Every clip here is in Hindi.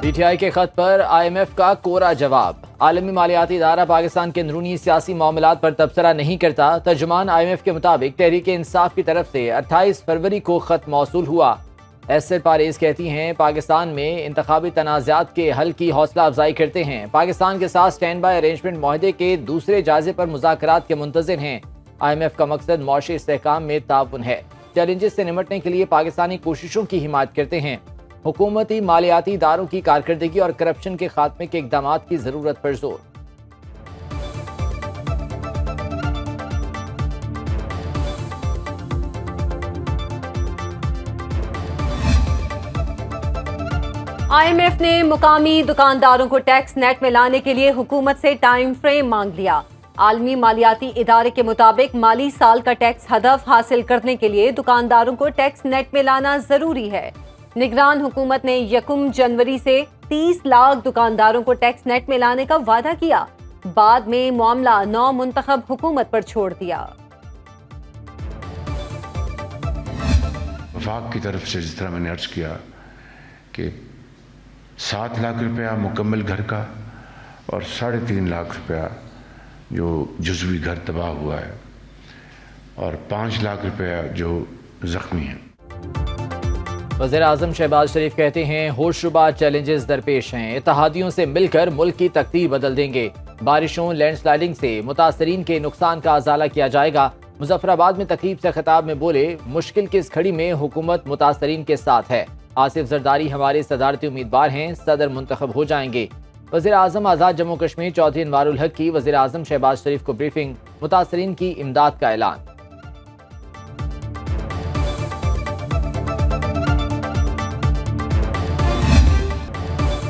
पीटीआई के खत पर IMF का कोरा जवाब। आलमी मालियाती इदारा पाकिस्तान के अंदरूनी सियासी मामलात पर तबसरा नहीं करता। तर्जुमान IMF के मुताबिक तहरीक इंसाफ की तरफ से 28 फरवरी को खत मौसूल हुआ। एस्टर पारेज कहती हैं, पाकिस्तान में इंतखाबी तनाज़ात के हल की हौसला अफजाई करते हैं। पाकिस्तान के साथ स्टैंड बाई अरेंजमेंट माहदे के दूसरे जायजे पर मुज़ाकरात के मुंतज़िर हैं। IMF का मकसद मौशी इस्तेहकाम में ताउन है। चैलेंजेस से निमटने के लिए पाकिस्तानी कोशिशों की हिमायत करते हैं। हुकूमती मालियाती इदारों की कारकर्दगी और करप्शन के खात्मे के इक़दामात की ज़रूरत पर जोर। IMF ने मुकामी दुकानदारों को टैक्स नेट में लाने के लिए हुकूमत से टाइम फ्रेम मांग लिया। आलमी मालियाती इदारे के मुताबिक माली साल का टैक्स हदफ हासिल करने के लिए दुकानदारों को टैक्स नेट में लाना जरूरी है। निगरान हुकूमत ने 1 जनवरी से 30 लाख दुकानदारों को टैक्स नेट में लाने का वादा किया। बाद में मामला नौ मुंतखब हुकूमत पर छोड़ दिया। वफाक की तरफ से जिस तरह मैंने अर्ज किया कि 7 लाख रुपया मुकम्मल घर का और 3.5 लाख रुपया जो जुज़वी घर तबाह हुआ है और 5 लाख रुपया जो जख्मी है। वज़ीर आज़म शहबाज शरीफ कहते हैं, होशरुबा चैलेंजेस दरपेश हैं। इत्तेहादियों से मिलकर मुल्क की तकदीर बदल देंगे। बारिशों लैंडस्लाइडिंग से मुतासरीन के नुकसान का अजाला किया जाएगा। मुजफ्फराबाद में तकरीब से खिताब में बोले, मुश्किल की इस घड़ी में हुकूमत मुतासरीन के साथ है। आसिफ जरदारी हमारे सदारती उम्मीदवार हैं, सदर मुंतखब हो जाएंगे। वज़ीर आज़म आज़ाद जम्मू कश्मीर चौधरी अनवारुल हक की वज़ीर आज़म शहबाज शरीफ को ब्रीफिंग। मुतासरीन की इमदाद का ऐलान।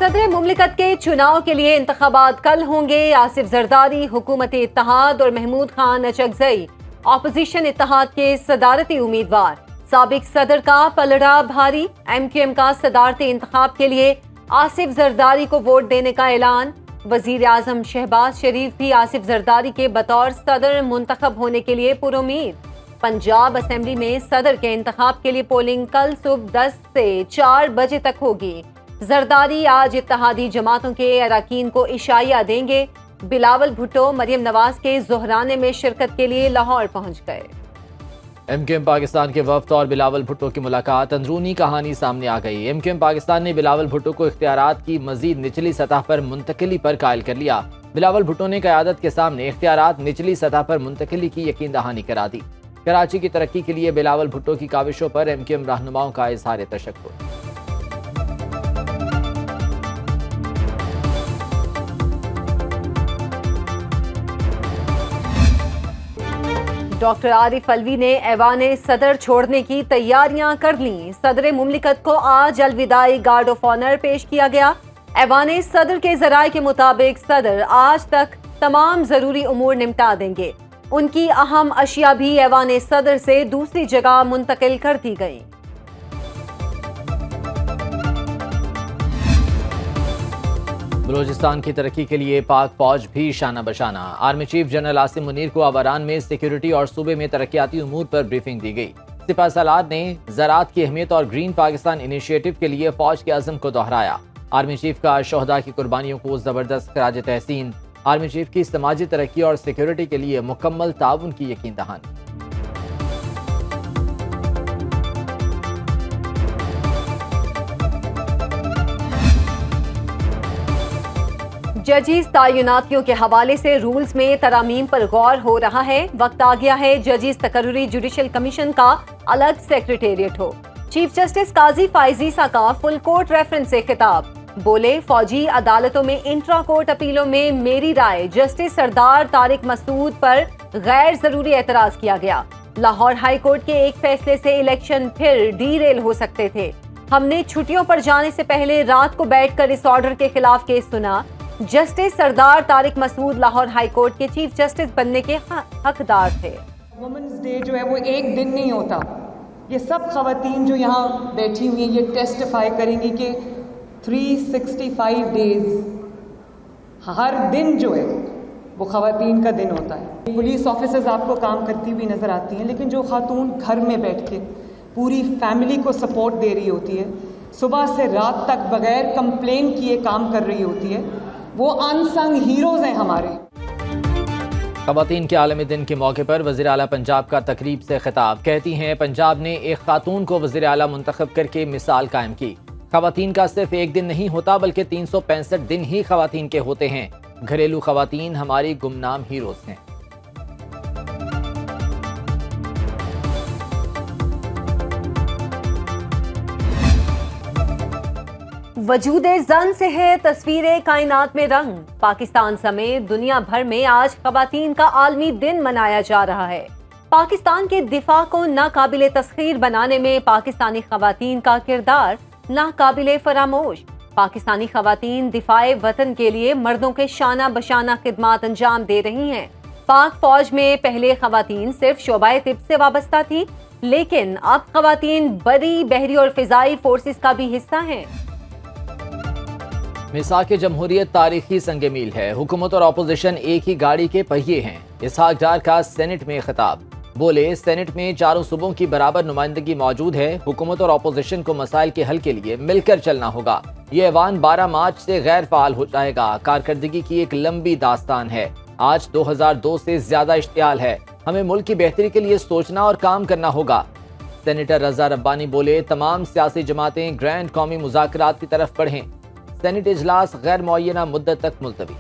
सदर मुमलिकत के चुनाव के लिए इंतखाबात कल होंगे। आसिफ जरदारी हुकूमत इत्तेहाद और महमूद खान अचकजई ऑपोजिशन इत्तेहाद के सदारती उम्मीदवार। साबिक सदर का पलड़ा भारी। MQM का सदारती इंतखाब के लिए आसिफ जरदारी को वोट देने का ऐलान। वजीर आजम शहबाज शरीफ भी आसिफ जरदारी के बतौर सदर मुंतखब होने के लिए पुरुमीद। पंजाब असेंबली में सदर के इंतखाब के लिए पोलिंग कल सुबह 10 से 4 बजे तक होगी। जरदारी आज इत्तेहादी जमातों के अरकान को इशाया देंगे। बिलावल भुट्टो मरियम नवाज के ज़ोहराने में शिरकत के लिए लाहौर पहुंच गए। MQM पाकिस्तान के वफ्द और बिलावल भुट्टो की मुलाकात। अंदरूनी कहानी सामने आ गई। MQM पाकिस्तान ने बिलावल भुट्टो को इख्तियारात की मजीद निचली सतह पर मुंतकिली पर कायल कर लिया। बिलावल भुट्टो ने क़यादत के सामने इख्तियारात निचली सतह पर मुंतकिली की यकीन दहानी करा दी। कराची की तरक्की के लिए बिलावल भुट्टो की काविशों पर MQM रहनुमाओं का इजहार तशक्कुर। डॉक्टर आरिफ अलवी ने ऐवान सदर छोड़ने की तैयारियां कर ली। सदर मुमलिकत को आज अलविदाई गार्ड ऑफ ऑनर पेश किया गया। ऐवान सदर के जराये के मुताबिक सदर आज तक तमाम जरूरी उमूर निपटा देंगे। उनकी अहम अशिया भी ऐवान सदर से दूसरी जगह मुंतकिल कर दी गई। बलूचिस्तान की तरक्की के लिए पाक फौज भी शाना बशाना। Army chief general Asim Munir को आवारान में सिक्योरिटी और सूबे में तरक्याती उमूर पर ब्रीफिंग दी गई। सिपा सलार ने ज़राअत की अहमियत और ग्रीन पाकिस्तान इनिशिएटिव के लिए फौज के अज़म को दोहराया। आर्मी चीफ का शोहदा की कुर्बानियों को जबरदस्त खराज तहसीन। आर्मी चीफ की समाजी तरक्की और सिक्योरिटी के लिए मुकम्मल ताउन की यकीन दहानी। जजीज तैनातियों के हवाले से रूल्स में तरामीम पर गौर हो रहा है। वक्त आ गया है जजीज तकर्रुरी जुडिशल कमीशन का अलग सेक्रेटेरिएट हो। चीफ जस्टिस काजी फाइजीसा का फुल कोर्ट रेफरेंस से खिताब। बोले, फौजी अदालतों में इंट्रा कोर्ट अपीलों में मेरी राय जस्टिस सरदार तारिक मसूद पर गैर जरूरी एतराज किया गया। लाहौर हाई कोर्ट के एक फैसले से इलेक्शन फिर डीरेल हो सकते थे। हमने छुट्टियों पर जाने से पहले रात को बैठकर इस ऑर्डर के खिलाफ केस सुना। जस्टिस सरदार तारिक मसूद लाहौर हाई कोर्ट के चीफ जस्टिस बनने के हकदार थे। वुमेन्स डे जो है वो एक दिन नहीं होता। ये सब खवातीन जो यहाँ बैठी हुई हैं ये टेस्टिफाई करेंगी कि 365 डेज हर दिन जो है वो खवातीन का दिन होता है। पुलिस ऑफिसर्स आपको काम करती हुई नज़र आती हैं, लेकिन जो खातून घर में बैठ के पूरी फैमिली को सपोर्ट दे रही होती है, सुबह से रात तक बगैर कंप्लेन किए काम कर रही होती है, वो अनसंग हीरोज हैं हमारे। ख़वातीन के आलमी दिन के मौके पर वज़ीर आला पंजाब का तकरीब से खिताब। कहती हैं पंजाब ने एक खातून को वज़ीर आला मुंतखब करके मिसाल कायम की। ख़वातीन का सिर्फ एक दिन नहीं होता बल्कि 365 दिन ही ख़वातीन के होते हैं। घरेलू ख़वातीन हमारी गुमनाम हीरोज हैं। वजूदे जन से है तस्वीरें कायनात में रंग। पाकिस्तान समेत दुनिया भर में आज ख़वातीन का आलमी दिन मनाया जा रहा है। पाकिस्तान के दिफा को नाकाबिले तस्खीर बनाने में पाकिस्तानी ख़वातीन का किरदार नाकाबिले फरामोश। पाकिस्तानी ख़वातीन दिफाए वतन के लिए मर्दों के शाना बशाना खिदमात अंजाम दे रही हैं। पाक फौज में पहले ख़वातीन सिर्फ शोबाए तिब से वाबस्ता थी, लेकिन अब ख़वातीन बड़ी बहरी और फिजाई फोर्सेस का भी हिस्सा हैं। मिसाक जमहूरियत तारीखी संग मील है। हुकूमत और अपोजिशन एक ही गाड़ी के पहिए हैं। इसहाक डार का सेनेट में खिताब। बोले सेनेट में चारों सूबों की बराबर नुमाइंदगी मौजूद है। हुकूमत और अपोजिशन को मसाइल के हल के लिए मिलकर चलना होगा। ये ऐवान 12 मार्च से गैर फाल हो जाएगा। कारकर्दगी की एक लंबी दास्तान है। आज 2002 से ज्यादा इश्तियाल है। हमें मुल्क की बेहतरी के लिए सोचना और काम करना होगा। सेनेटर रजा रब्बानी बोले तमाम सियासी जमातें ग्रैंड कौमी मुज़ाकरात की तरफ बढ़ें। सेनेट इजलास गैर मुअय्यना मुद्दत तक मुलतवी।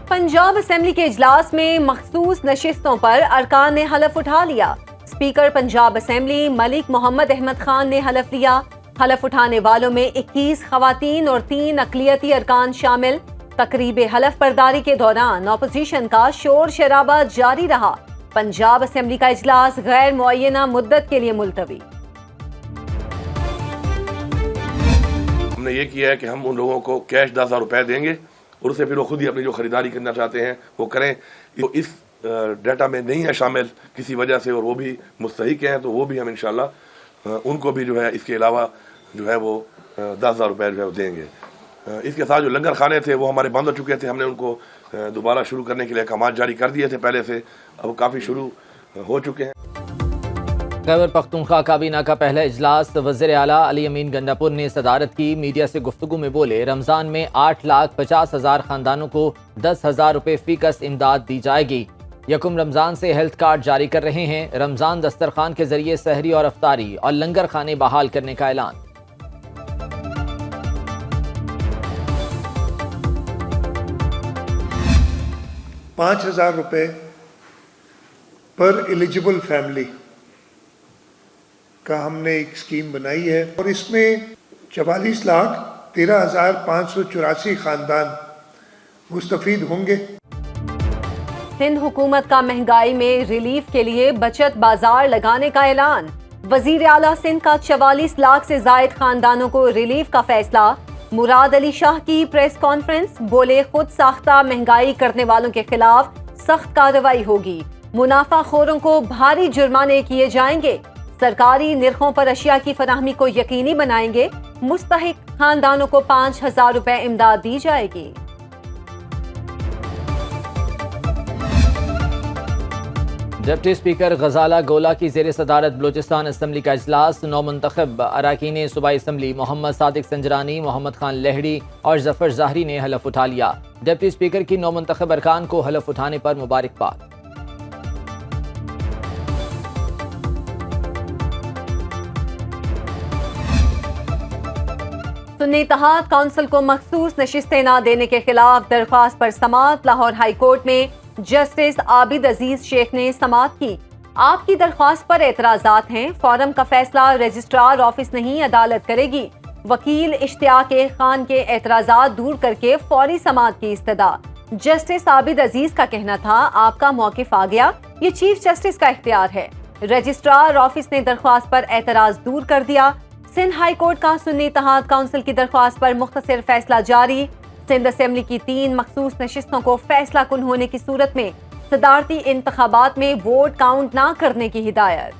पंजाब असेंबली के इजलास में मखसूस नशिस्तों पर अरकान ने हलफ उठा लिया। स्पीकर पंजाब असेंबली मलिक मोहम्मद अहमद खान ने हलफ लिया। हलफ उठाने वालों में 21 खवातीन और 3 अक़लियती अरकान शामिल। तकरीब हलफ बर्दारी के दौरान अपोजिशन का शोर शराबा जारी रहा। पंजाब असेंबली का इजलास गैर मुअय्यना मुद्दत के लिए मुलतवी। हमने ये किया है कि हम उन लोगों को कैश 10,000 रुपए देंगे और उससे फिर वो खुद ही अपनी जो खरीदारी करना चाहते हैं वो करें। तो इस डाटा में नहीं है शामिल किसी वजह से और वो भी मुस्तहिक हैं, तो वो भी हम इंशाल्लाह उनको भी जो है इसके अलावा जो है वो 10,000 रुपए जो है वो देंगे। इसके साथ जो लंगर खाने थे वो हमारे बंद हो चुके थे, हमने उनको दोबारा शुरू करने के लिए अहकाम जारी कर दिए थे पहले से, अब काफ़ी शुरू हो चुके हैं। खैबर पख्तूनख्वा काबीना का पहला इजलास वज़ीर आला अली अमीन गंडापुर ने सदारत की। मीडिया से गुफ्तगू में बोले रमज़ान में 8,50,000 खानदानों को 10,000 रुपये फीकस इमदाद दी जाएगी। यकुम रमज़ान से हेल्थ कार्ड जारी कर रहे हैं। रमज़ान दस्तरखान के जरिए सहरी और अफ्तारी और लंगर खाने बहाल करने का ऐलान। 5,000 रुपये पर एलिजिबल फैमिली का हमने एक स्कीम बनाई है और इसमें 44,13,584 खानदान मुस्तफीद होंगे। सिंध हुकूमत का महंगाई में रिलीफ के लिए बचत बाजार लगाने का ऐलान। वजीर आला सिंध का 44 लाख से जायद खानदानों को रिलीफ का फैसला। मुराद अली शाह की प्रेस कॉन्फ्रेंस, बोले खुद साख्ता महंगाई करने वालों के खिलाफ सख्त कार्रवाई होगी। मुनाफाखोरों को भारी जुर्माने किए जाएंगे। सरकारी निर्खों पर अशिया की फराहमी को यकीनी बनाएंगे। मुस्तहिक खानदानों को 5,000 रुपए इमदाद दी जाएगी। डिप्टी स्पीकर गजाला गोला की ज़ेर सदारत बलूचिस्तान असम्बली का इजलास। नौ मुंतखब अरकान सूबाई असम्बली मोहम्मद सादिक संजरानी, मोहम्मद खान लहड़ी और जफर ज़ाहरी ने हलफ उठा लिया। डिप्टी स्पीकर की नौ मुंतखब अरकान को हलफ उठाने पर मुबारकबाद। सुन्नी इत्तेहाद काउंसिल को मखसूस नशिस्तें न देने के खिलाफ दरख्वास्त पर समाअत। लाहौर हाई कोर्ट में जस्टिस आबिद अजीज शेख ने समाअत की। आपकी दरख्वास्त पर एतराजात हैं, फॉरम का फैसला रजिस्ट्रार ऑफिस नहीं अदालत करेगी। वकील इश्तियाक खान के एतराजात दूर करके फौरी समाअत की इस्तदा। जस्टिस आबिद अजीज का कहना था आपका मौकिफ आ गया, ये चीफ जस्टिस का इख्तियार है। रजिस्ट्रार ऑफिस ने दरख्वास्त पर एतराज दूर कर दिया। सिंध हाई कोर्ट का सुन्नी इत्तेहाद काउंसिल की दरख्वास्त पर मुख्तसर फैसला जारी। सिंध असेंबली की 3 मखसूस नशिस्तों को फैसला कुन होने की सूरत में सदारती इंतखाबात में वोट काउंट ना करने की हिदायत।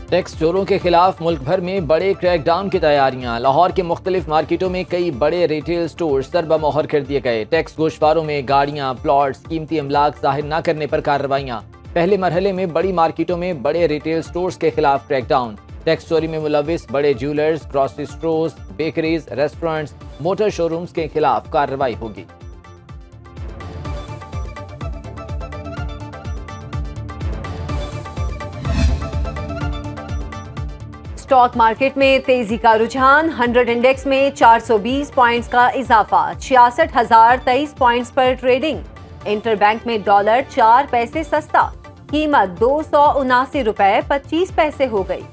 टैक्स चोरों के खिलाफ मुल्क भर में बड़े क्रैकडाउन की तैयारियां। लाहौर के मुख्तलिफ मार्केटों में कई बड़े रिटेल स्टोर सरबमोहर कर दिए गए। टैक्स गोशवारों में गाड़ियां, प्लॉट्स, कीमती अमलाक जाहिर न करने पर कार्रवाइयां। पहले मरहले में बड़ी मार्केटों में बड़े रिटेल स्टोर्स के खिलाफ क्रैकडाउन। टैक्स चोरी में मुलविस बड़े jewellers, grocery stores, bakeries, restaurants, motor showrooms के खिलाफ कार्रवाई होगी। स्टॉक मार्केट में तेजी का रुझान। 100 इंडेक्स में 420 पॉइंट्स का इजाफा, 66,023 पॉइंट्स पर ट्रेडिंग। इंटरबैंक में डॉलर 4 पैसे सस्ता, कीमत 279 रुपए 25 पैसे हो गई।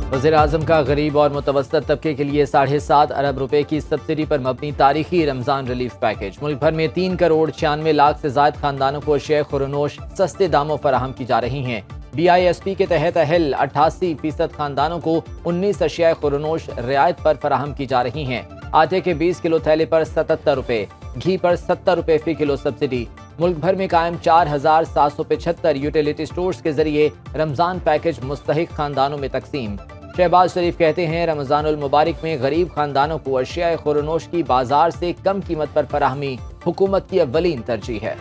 वज़ीर-ए-आज़म का गरीब और मुतवस्सत तबके के लिए 7.5 अरब रुपए की सब्सिडी पर मबनी तारीखी रमजान रिलीफ पैकेज। मुल्क भर में 3 करोड़ 96 लाख से ज्यादा खानदानों को अशिया खुरनोश सस्ते दामों फराहम की जा रही हैं। BISP के तहत अहल 88% खानदानों को 19 अशिया खुरनोश रियायत पर फराहम की जा रही हैं। आटे के 20 किलो थैले पर 77 रुपए, घी पर 70 रुपए फी किलो सब्सिडी। मुल्क भर में कायम 4,775 यूटिलिटी स्टोर्स के जरिए रमजान पैकेज मुस्तहिक खानदानों में तकसीम। शहबाज शरीफ कहते हैं, रमजानुल मुबारक में गरीब खानदानों को अशिया खुरनोश की बाजार से कम कीमत पर फराहमी हुकूमत की अव्वलीन तरजीह है।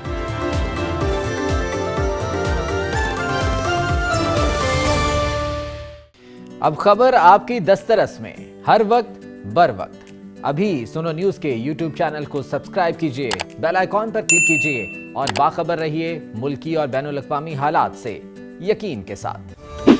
अब खबर आपकी दस्तरस में, हर वक्त बर वक्त। अभी सुनो न्यूज के यूट्यूब चैनल को सब्सक्राइब कीजिए, बेल आइकॉन पर क्लिक कीजिए और बाखबर रहिए मुल्की और बैनुल अक़वामी हालात से यकीन के साथ।